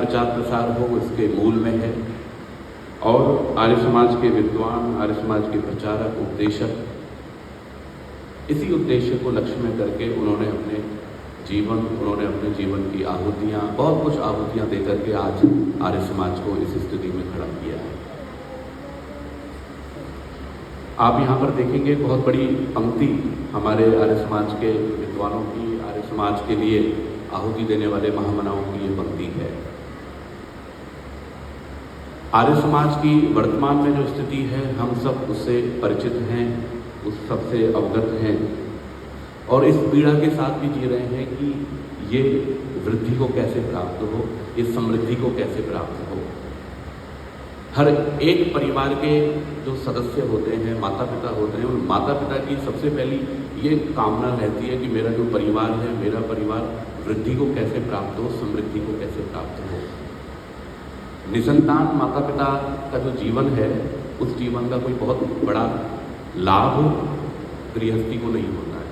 प्रचार प्रसार हो इसके मूल में है। और आर्य समाज के विद्वान, आर्य समाज के प्रचारक, उपदेशक इसी उद्देश्य को लक्ष्य में करके उन्होंने अपने जीवन की आहुतियाँ, बहुत कुछ आहुतियाँ देकर के आज आर्य समाज को इस स्थिति में खड़ा किया है। आप यहाँ पर देखेंगे बहुत बड़ी पंक्ति हमारे आर्य समाज के विद्वानों की, आर्य समाज के लिए आहुति देने वाले महामनाओं की ये पंक्ति है। आर्य समाज की वर्तमान में जो स्थिति है हम सब उससे परिचित हैं, उस सबसे अवगत हैं और इस पीड़ा के साथ भी जी रहे हैं कि ये वृद्धि को कैसे प्राप्त हो, इस समृद्धि को कैसे प्राप्त हो। हर एक परिवार के जो सदस्य होते हैं, माता पिता होते हैं, उन माता पिता की सबसे पहली ये कामना रहती है कि मेरा जो परिवार है, मेरा परिवार वृद्धि को कैसे प्राप्त हो, समृद्धि को कैसे प्राप्त हो। निसंतान माता पिता का जो जीवन है, उस जीवन का कोई बहुत बड़ा लाभ गृहस्थी को नहीं होता है।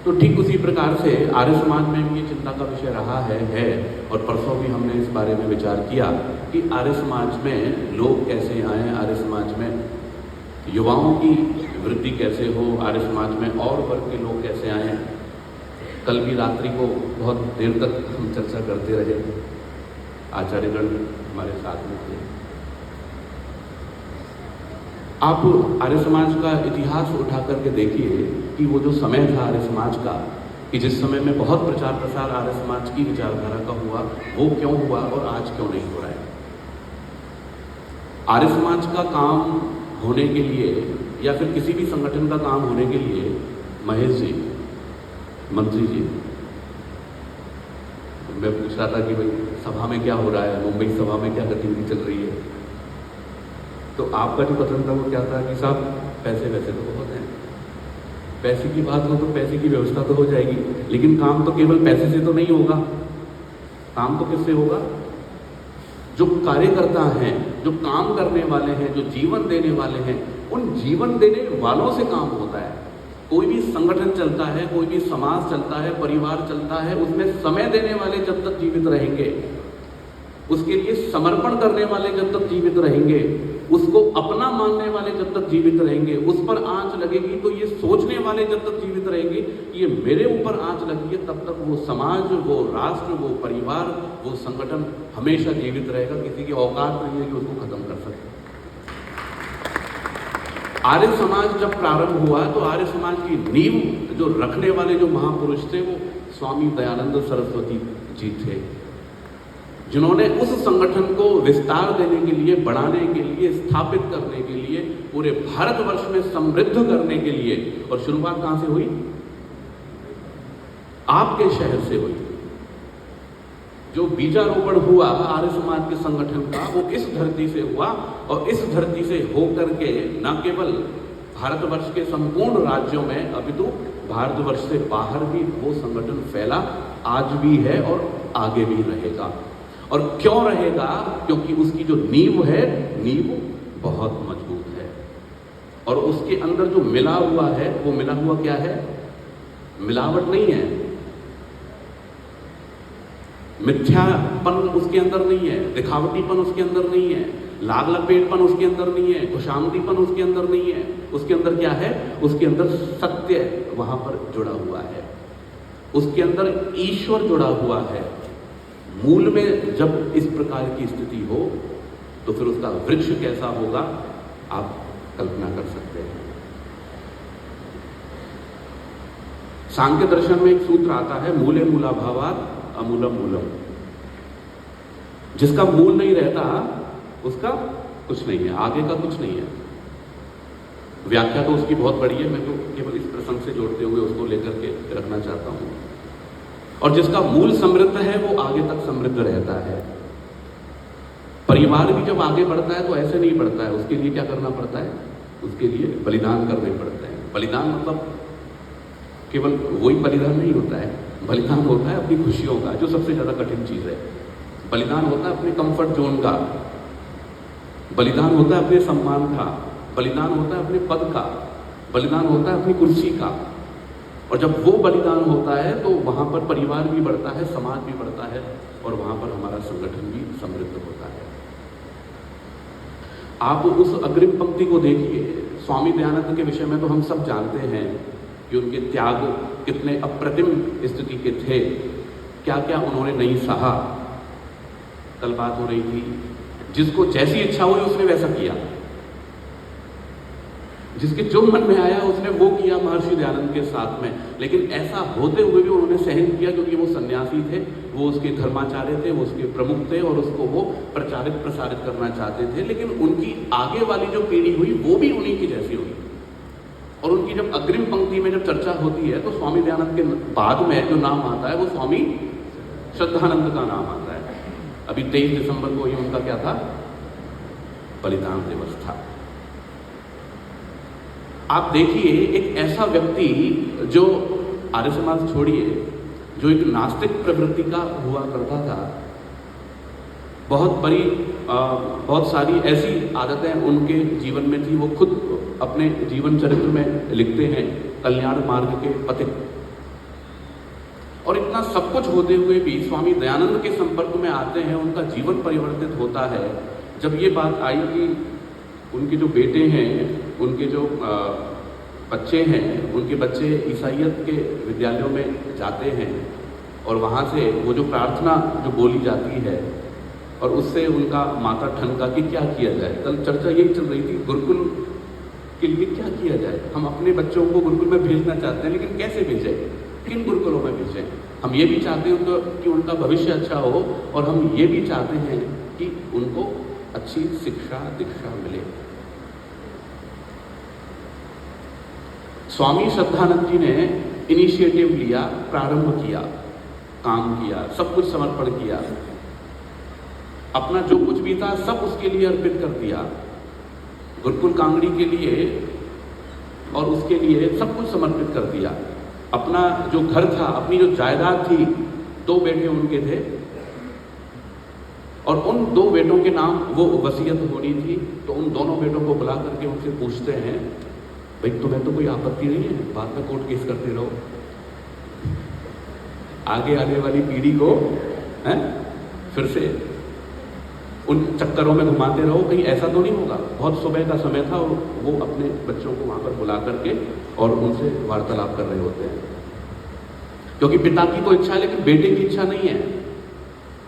तो ठीक उसी प्रकार से आर्य समाज में भी ये चिंता का विषय रहा है और परसों भी हमने इस बारे में विचार किया कि आर्य समाज में लोग कैसे आएँ, आर्य समाज में युवाओं की वृद्धि कैसे हो, आर्य समाज में और वर्ग के लोग कैसे आएँ। कल भी रात्रि को बहुत देर तक हम चर्चा करते रहे, आचार्यगण हमारे साथ में थे। आप आर्य समाज का इतिहास उठा करके देखिए कि वो जो समय था आर्य समाज का, कि जिस समय में बहुत प्रचार प्रसार आर्य समाज की विचारधारा का हुआ, वो क्यों हुआ और आज क्यों नहीं हो रहा है। आर्य समाज का काम होने के लिए या फिर किसी भी संगठन का काम होने के लिए महेश जी, मंत्री जी, मैं पूछ रहा था कि भाई सभा में क्या हो रहा है, मुंबई सभा में क्या गतिविधि चल रही है। तो आपका जो कथन था वो क्या था कि साहब पैसे वैसे तो बहुत हैं, पैसे की बात हो तो पैसे की व्यवस्था तो हो जाएगी, लेकिन काम तो केवल पैसे से तो नहीं होगा। काम तो किससे होगा? जो कार्यकर्ता हैं, जो काम करने वाले हैं, जो जीवन देने वाले हैं, उन जीवन देने वालों से काम होता है। कोई भी संगठन चलता है, कोई भी समाज चलता है, परिवार चलता है, उसमें समय देने वाले जब तक जीवित रहेंगे, उसके लिए समर्पण करने वाले जब तक जीवित रहेंगे, उसको अपना मानने वाले जब तक जीवित रहेंगे, उस पर आंच लगेगी तो ये सोचने वाले जब तक जीवित रहेंगे कि ये मेरे ऊपर आंच लगी है, तब तक वो समाज, वो राष्ट्र, वो परिवार, वो संगठन हमेशा जीवित रहेगा। किसी की औकात नहीं है कि उसको खत्म कर सके। आर्य समाज जब प्रारंभ हुआ तो आर्य समाज की नींव जो रखने वाले जो महापुरुष थे वो स्वामी दयानंद सरस्वती जी थे, जिन्होंने उस संगठन को विस्तार देने के लिए, बढ़ाने के लिए, स्थापित करने के लिए, पूरे भारतवर्ष में समृद्ध करने के लिए, और शुरुआत कहां से हुई? आपके शहर से हुई। जो बीजारोपण हुआ आर्य समाज के संगठन का, वो इस धरती से हुआ और इस धरती से होकर के न केवल भारतवर्ष के संपूर्ण राज्यों में, अपितु भारतवर्ष से बाहर भी वो संगठन फैला, आज भी है और आगे भी रहेगा। और क्यों रहेगा? क्योंकि उसकी जो नींव है, नींव बहुत मजबूत है और उसके अंदर जो मिला हुआ है, वो मिला हुआ क्या है? मिलावट नहीं है, मिथ्यापन उसके अंदर नहीं है, दिखावटीपन उसके अंदर नहीं है, लाग लपेटपन उसके अंदर नहीं है, खुशामदीपन उसके अंदर नहीं है। उसके अंदर क्या है? उसके अंदर सत्य वहां पर जुड़ा हुआ है, उसके अंदर ईश्वर जुड़ा हुआ है। मूल में जब इस प्रकार की स्थिति हो तो फिर उसका वृक्ष कैसा होगा आप कल्पना कर सकते हैं। सांख्य दर्शन में एक सूत्र आता है, मूले मूलाभावात् अमूलम मूलम। जिसका मूल नहीं रहता उसका कुछ नहीं है, आगे का कुछ नहीं है। व्याख्या तो उसकी बहुत बड़ी है, मैं तो केवल इस प्रसंग से जोड़ते हुए उसको लेकर के रखना चाहता हूं। और जिसका मूल समृद्ध है वो आगे तक समृद्ध रहता है। परिवार भी जब आगे बढ़ता है तो ऐसे नहीं बढ़ता है, उसके लिए क्या करना पड़ता है? उसके लिए बलिदान करने पड़ते हैं। बलिदान मतलब केवल वही बलिदान नहीं होता है, बलिदान होता है अपनी खुशियों का, जो सबसे ज़्यादा कठिन चीज़ है। बलिदान होता है अपने कंफर्ट जोन का, बलिदान होता है अपने सम्मान का, बलिदान होता है अपने पद का, बलिदान होता है अपनी कुर्सी का। और जब वो बलिदान होता है तो वहाँ पर परिवार भी बढ़ता है, समाज भी बढ़ता है, और वहाँ पर हमारा संगठन भी समृद्ध होता है। आप उस अग्रिम पंक्ति को देखिए। स्वामी दयानंद के विषय में तो हम सब जानते हैं कि उनके त्याग कितने अप्रतिम स्थिति के थे, क्या क्या उन्होंने नहीं सहा। कल बात हो रही थी, जिसको जैसी इच्छा हुई उसने वैसा किया, जिसके जो मन में आया उसने वो किया महर्षि दयानंद के साथ में। लेकिन ऐसा होते हुए भी उन्होंने सहन किया, क्योंकि वो सन्यासी थे, वो उसके धर्माचार्य थे, वो उसके प्रमुख थे और उसको वो प्रचारित प्रसारित करना चाहते थे। लेकिन उनकी आगे वाली जो पीढ़ी हुई वो भी उन्हीं की जैसी हुई। और उनकी जब अग्रिम पंक्ति में जब चर्चा होती है तो स्वामी दयानंद के बाद में जो नाम आता है वो स्वामी श्रद्धानंद का नाम आता है। अभी 23 दिसंबर को ही उनका क्या था, बलिदान दिवस था। आप देखिए, एक ऐसा व्यक्ति जो आर्य समाज छोड़िए, जो एक नास्तिक प्रवृत्ति का हुआ करता था, बहुत सारी ऐसी आदतें उनके जीवन में थी। वो खुद अपने जीवन चरित्र में लिखते हैं, कल्याण मार्ग के पथिक। और इतना सब कुछ होते हुए भी स्वामी दयानंद के संपर्क में आते हैं, उनका जीवन परिवर्तित होता है। जब ये बात आई कि उनके जो बेटे हैं, उनके जो बच्चे हैं, उनके बच्चे ईसाइयत के विद्यालयों में जाते हैं और वहाँ से वो जो प्रार्थना जो बोली जाती है और उससे उनका माथा ठनका कि क्या किया जाए। कल चर्चा यही चल रही थी, गुरुकुल के लिए क्या किया जाए। हम अपने बच्चों को गुरुकुल में भेजना चाहते हैं, लेकिन कैसे भेजें, किन गुरुकुलों में भेजें। हम ये भी चाहते हैं कि उनका भविष्य अच्छा हो, और हम ये भी चाहते हैं कि उनको अच्छी शिक्षा दीक्षा मिले। स्वामी श्रद्धानंद जी ने इनिशिएटिव लिया, प्रारंभ किया, काम किया, सब कुछ समर्पण किया, अपना जो कुछ भी था सब उसके लिए अर्पित कर दिया, गुरुकुल कांगड़ी के लिए और उसके लिए सब कुछ समर्पित कर दिया। अपना जो घर था, अपनी जो जायदाद थी, 2 बेटे उनके थे और उन 2 बेटों के नाम वो वसीयत होनी थी। तो उन दोनों बेटों को बुला करके उनसे पूछते हैं, भाई तुम्हें तो कोई आपत्ति नहीं है, बाद में कोर्ट केस करते रहो, आगे आने वाली पीढ़ी को फिर से उन चक्करों में घुमाते रहो, कहीं ऐसा तो नहीं होगा। बहुत सुबह का समय था और वो अपने बच्चों को वहां पर बुला करके और उनसे वार्तालाप कर रहे होते हैं, क्योंकि पिता की तो इच्छा है लेकिन बेटे की इच्छा नहीं है,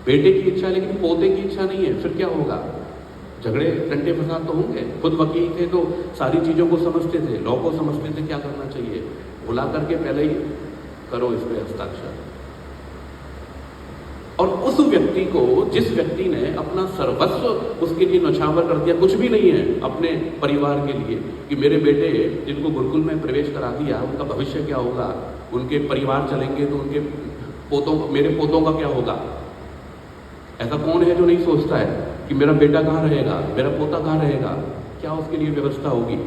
बेटे की इच्छा है लेकिन पोते की इच्छा नहीं है। फिर क्या होगा, झगड़े टंटे फसाद तो होंगे। खुद वकील थे तो सारी चीजों को समझते थे, लॉ को समझते थे, क्या करना चाहिए। बुला करके पहले ही करो इस पे हस्ताक्षर। और उस व्यक्ति को, जिस व्यक्ति ने अपना सर्वस्व उसके लिए न्यौछावर कर दिया, कुछ भी नहीं है अपने परिवार के लिए, कि मेरे बेटे जिनको गुरुकुल में प्रवेश करा दिया उनका भविष्य क्या होगा, उनके परिवार चलेंगे तो उनके पोतों, मेरे पोतों का क्या होगा। ऐसा कौन है जो नहीं सोचता है कि मेरा बेटा कहाँ रहेगा, मेरा पोता कहाँ रहेगा, क्या उसके लिए व्यवस्था होगी।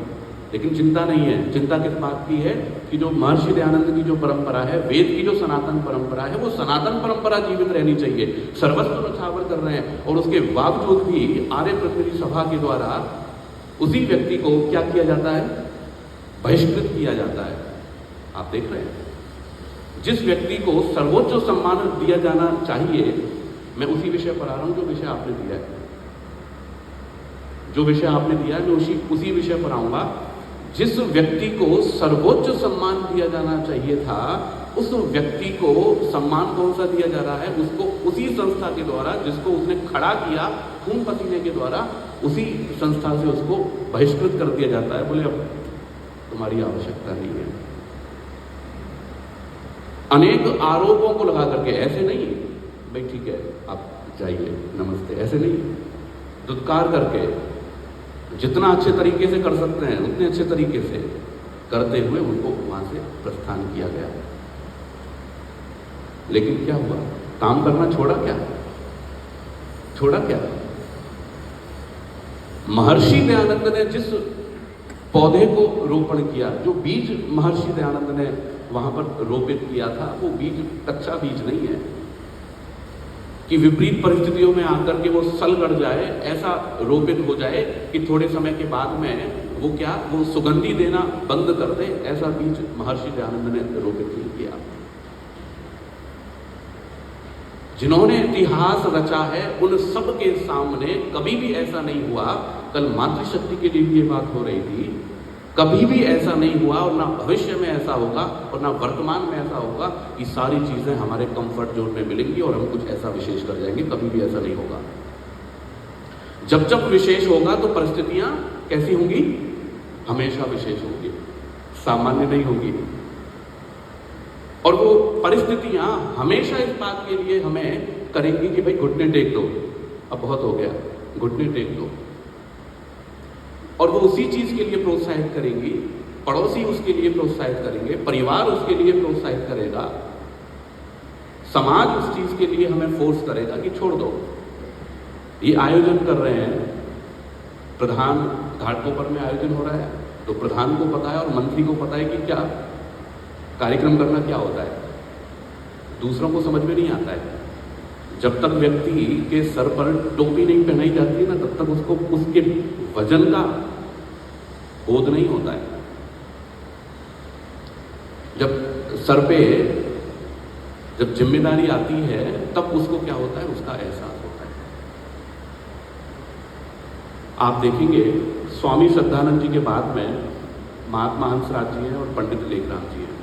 लेकिन चिंता नहीं है। चिंता किस बात की है कि जो महर्षि दयानंद की जो परंपरा है, वेद की जो सनातन परंपरा है, वो सनातन परंपरा जीवित रहनी चाहिए। सर्वस्व न्यौछावर कर रहे हैं और उसके बावजूद भी आर्य प्रतिनिधि सभा के द्वारा उसी व्यक्ति को क्या किया जाता है, बहिष्कृत किया जाता है। आप देख रहे हैं, जिस व्यक्ति को सर्वोच्च सम्मान दिया जाना चाहिए, मैं उसी विषय पर आ रहा हूं जो विषय आपने दिया है, जो विषय आपने दिया है, मैं उसी विषय पर आऊंगा। जिस व्यक्ति को सर्वोच्च सम्मान दिया जाना चाहिए था, उस व्यक्ति को सम्मान कौन सा दिया जा रहा है, उसको उसी संस्था के द्वारा जिसको उसने खड़ा किया खून पसीने के द्वारा, उसी संस्था से उसको बहिष्कृत कर दिया जाता है। बोले अब तुम्हारी आवश्यकता नहीं है। अनेक आरोपों को लगा करके, ऐसे नहीं भाई ठीक है आप जाइए नमस्ते, ऐसे नहीं, दुत्कार करके जितना अच्छे तरीके से कर सकते हैं उतने अच्छे तरीके से करते हुए उनको वहां से प्रस्थान किया गया। लेकिन क्या हुआ, काम करना छोड़ा क्या, छोड़ा क्या। महर्षि दयानंद ने जिस पौधे को रोपण किया, जो बीज महर्षि दयानंद ने वहां पर रोपित किया था, वो बीज कच्चा बीज नहीं है कि विपरीत परिस्थितियों में आकर के वो सलगड़ जाए, ऐसा रोपित हो जाए कि थोड़े समय के बाद में वो सुगंधी देना बंद कर दे। ऐसा बीज महर्षि दयानंद ने रोपित नहीं किया। जिन्होंने इतिहास रचा है उन सब के सामने कभी भी ऐसा नहीं हुआ, कल मातृशक्ति के लिए भी ये बात हो रही थी, कभी भी ऐसा नहीं हुआ और ना भविष्य में ऐसा होगा और ना वर्तमान में ऐसा होगा कि सारी चीजें हमारे कंफर्ट जोन में मिलेंगी और हम कुछ ऐसा विशेष कर जाएंगे, कभी भी ऐसा नहीं होगा। जब जब विशेष होगा तो परिस्थितियां कैसी होंगी? हमेशा विशेष होंगी, सामान्य नहीं होंगी। और वो परिस्थितियां हमेशा इस बात के लिए हमें करेंगी कि भाई घुटने टेक दो, अब बहुत हो गया, घुटने टेक दो। और वो उसी चीज के लिए प्रोत्साहित करेंगी, पड़ोसी उसके लिए प्रोत्साहित करेंगे, परिवार उसके लिए प्रोत्साहित करेगा, समाज उस चीज के लिए हमें फोर्स करेगा कि छोड़ दो। ये आयोजन कर रहे हैं, प्रधान घाटकोपर में आयोजन हो रहा है, तो प्रधान को पता है और मंत्री को पता है कि क्या कार्यक्रम करना क्या होता है, दूसरों को समझ में नहीं आता है। जब तक व्यक्ति के सर पर टोपी नहीं पहनाई जाती है ना, तब तक उसको उसके वजन का बोध नहीं होता है। जब सर पे जब जिम्मेदारी आती है तब उसको क्या होता है, उसका एहसास होता है। आप देखेंगे स्वामी श्रद्धानंद जी के बाद में महात्मा हंसराज जी हैं और पंडित लेखराज जी हैं।